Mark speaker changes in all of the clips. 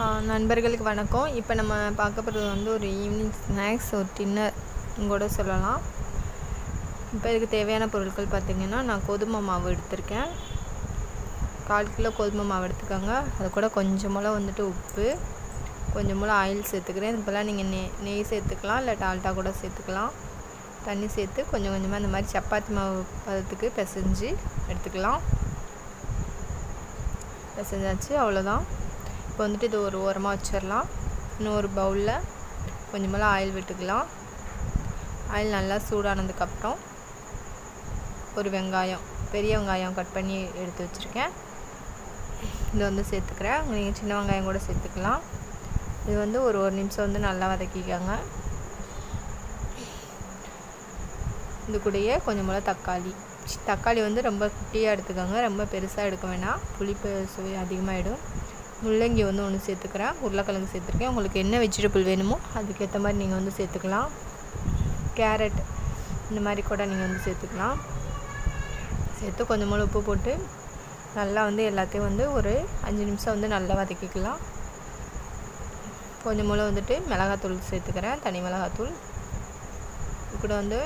Speaker 1: நண்பர்களுக்கு வணக்கம். இப்போ நம்ம பார்க்க போகிறது வந்து ஒரு ஈவினிங் ஸ்நாக்ஸ், ஒரு டின்னர் கூட சொல்லலாம். இப்போ இதுக்கு தேவையான பொருட்கள் பார்த்திங்கன்னா, நான் கோதுமை மாவு எடுத்திருக்கேன். 1/4 கிலோ கோதுமை மாவு எடுத்துக்கோங்க. அது கூட கொஞ்சமாக வந்துட்டு உப்பு, கொஞ்சமாக ஆயில் சேர்த்துக்கிறேன். இப்போலாம் நீங்கள் நெய் சேர்த்துக்கலாம், இல்லை டால்டா கூட சேர்த்துக்கலாம். தண்ணி சேர்த்து கொஞ்சம் கொஞ்சமாக இந்த மாதிரி சப்பாத்தி மாவு பதத்துக்கு பிசைஞ்சு எடுத்துக்கலாம். பிசைஞ்சாச்சு, அவ்வளோதான். இப்போ வந்துட்டு இது ஒரு ஓரமாக வச்சிடலாம். இன்னொரு பவுலில் கொஞ்சமாக ஆயில் விட்டுக்கலாம். ஆயில் நல்லா சூடானதுக்கப்புறம் ஒரு வெங்காயம், பெரிய வெங்காயம் கட் பண்ணி எடுத்து வச்சுருக்கேன், இதை வந்து சேர்த்துக்கிறேன். நீங்கள் சின்ன வெங்காயம் கூட சேர்த்துக்கலாம். இது வந்து ஒரு நிமிஷம் வந்து நல்லா வதக்கிக்கோங்க. இது கூடயே கொஞ்சமாக தக்காளி வந்து ரொம்ப குட்டியாக எடுத்துக்கோங்க, ரொம்ப பெருசாக எடுக்க வேணாம், புளிப்பு சுவை அதிகமாகிடும். முள்ளங்கி வந்து ஒன்று சேர்த்துக்கிறேன், உருளைக்கிழங்கு சேர்த்துருக்கேன். உங்களுக்கு என்ன வெஜிடபிள் வேணுமோ அதுக்கேற்ற மாதிரி நீங்கள் வந்து சேர்த்துக்கலாம். கேரட் இந்த மாதிரி கூட நீங்கள் வந்து சேர்த்துக்கலாம். சேர்த்து கொஞ்சமாக உப்பு போட்டு நல்லா வந்து எல்லாத்தையும் வந்து ஒரு 5 நிமிஷம் வந்து நல்லா வதக்கிக்கலாம். கொஞ்சமாக வந்துட்டு மிளகாத்தூள் சேர்த்துக்கிறேன், தனி மிளகாத்தூள். இது கூட வந்து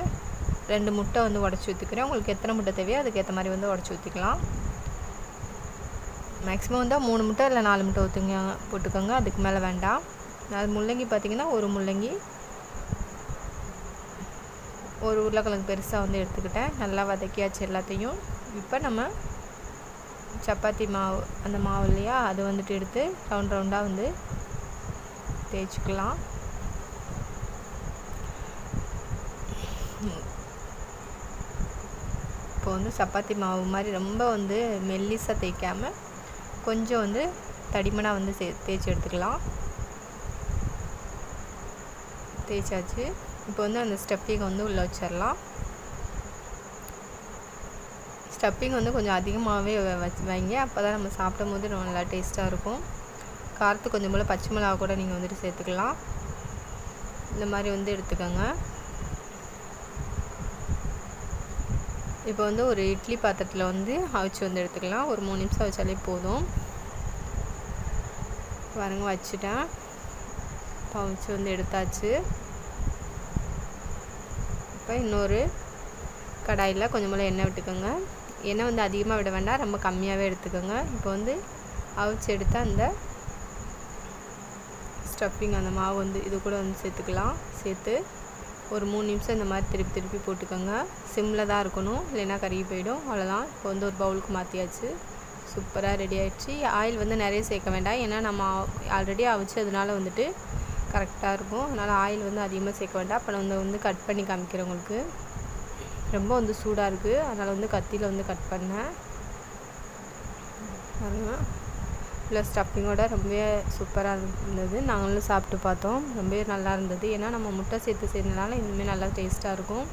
Speaker 1: 2 முட்டை வந்து உடச்சி ஊற்றிக்கிறேன். உங்களுக்கு எத்தனை முட்டை தேவையோ அதுக்கேற்ற மாதிரி வந்து உடச்சி ஊற்றிக்கலாம். மேக்ஸிமம் வந்து 3 முட்டை இல்லை 4 முட்டை போட்டுக்கோங்க, அதுக்கு மேலே வேண்டாம். அது முள்ளங்கி பார்த்திங்கன்னா ஒரு முள்ளங்கி, ஒரு உருளைக்கிழங்கு பெருசாக வந்து எடுத்துக்கிட்டேன். நல்லா வதக்கியாச்சு எல்லாத்தையும். இப்போ நம்ம சப்பாத்தி மாவு, அந்த மாவு இல்லையா, அது வந்துட்டு எடுத்து ரவுண்டாக வந்து தேய்ச்சிக்கலாம். இப்போ வந்து சப்பாத்தி மாவு மாதிரி ரொம்ப வந்து மெல்லிசாக தேய்க்காமல் கொஞ்சம் வந்து தடிமனாக வந்து தேய்ச்சி எடுத்துக்கலாம். தேய்ச்சாச்சு. இப்போ வந்து அந்த ஸ்டஃப்பிங் வந்து உள்ளே வச்சிடலாம். ஸ்டஃப்பிங் வந்து கொஞ்சம் அதிகமாகவே வைங்க, அப்போ தான் நம்ம சாப்பிடும் போது நல்லா டேஸ்ட்டாக இருக்கும். காரத்துக்கு கொஞ்சம் போல் பச்சை மிளகா கூட நீங்கள் வந்துட்டு சேர்த்துக்கலாம். இந்த மாதிரி வந்து எடுத்துக்கோங்க. இப்போ வந்து ஒரு இட்லி பாத்திரத்தில் வந்து அவிச்சு வந்து எடுத்துக்கலாம். ஒரு 3 நிமிஷம் வச்சாலே போதும். பாருங்க, வச்சுட்டேன். இப்போ அவிச்சு வந்து எடுத்தாச்சு. இப்போ இன்னொரு கடாயில் கொஞ்சமாக எண்ணெய் விட்டுக்கோங்க. எண்ணெய் வந்து அதிகமாக விட வேண்டாம், ரொம்ப கம்மியாகவே எடுத்துக்கோங்க. இப்போ வந்து அவிச்சு எடுத்த அந்த ஸ்டஃப்பிங், அந்த மாவு வந்து இது கூட வந்து சேர்த்துக்கலாம். சேர்த்து ஒரு 3 நிமிஷம் இந்த மாதிரி திருப்பி போட்டுக்கோங்க. சிம்மில் தான் இருக்கணும், இல்லைன்னா கருகி போயிடும். அவ்வளோதான். இப்போ வந்து ஒரு பவுலுக்கு மாற்றியாச்சு. சூப்பராக ரெடி ஆகிடுச்சு. ஆயில் வந்து நிறைய சேர்க்க வேண்டாம், ஏன்னா நம்ம ஆல்ரெடி அவிச்சதுனால வந்துட்டு கரெக்டாக இருக்கும். அதனால் ஆயில் வந்து அதிகமாக சேர்க்க வேண்டாம். அப்போ நான் வந்து கட் பண்ணி காமிக்கிறேன் உங்களுக்கு. ரொம்ப வந்து சூடாக இருக்குது, அதனால் வந்து கத்தியில் வந்து கட் பண்ணேன். பாருங்கள், ப்ளஸ் ஸ்டஃப்பிங்கோட ரொம்பவே சூப்பராக இருந்தது. நாங்களும் சாப்பிட்டு பார்த்தோம், ரொம்பவே நல்லா இருந்தது. ஏன்னா நம்ம முட்டை சேர்த்து செய்யறதுனால இன்னுமே நல்லா டேஸ்ட்டாக இருக்கும்.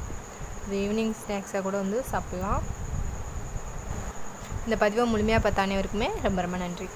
Speaker 1: இது ஈவினிங் ஸ்நாக்ஸாக கூட வந்து சாப்பிட்லாம். இந்த பதிவை முழுமையாக பார்த்த அனைவருக்குமே ரொம்ப ரொம்ப நன்றி.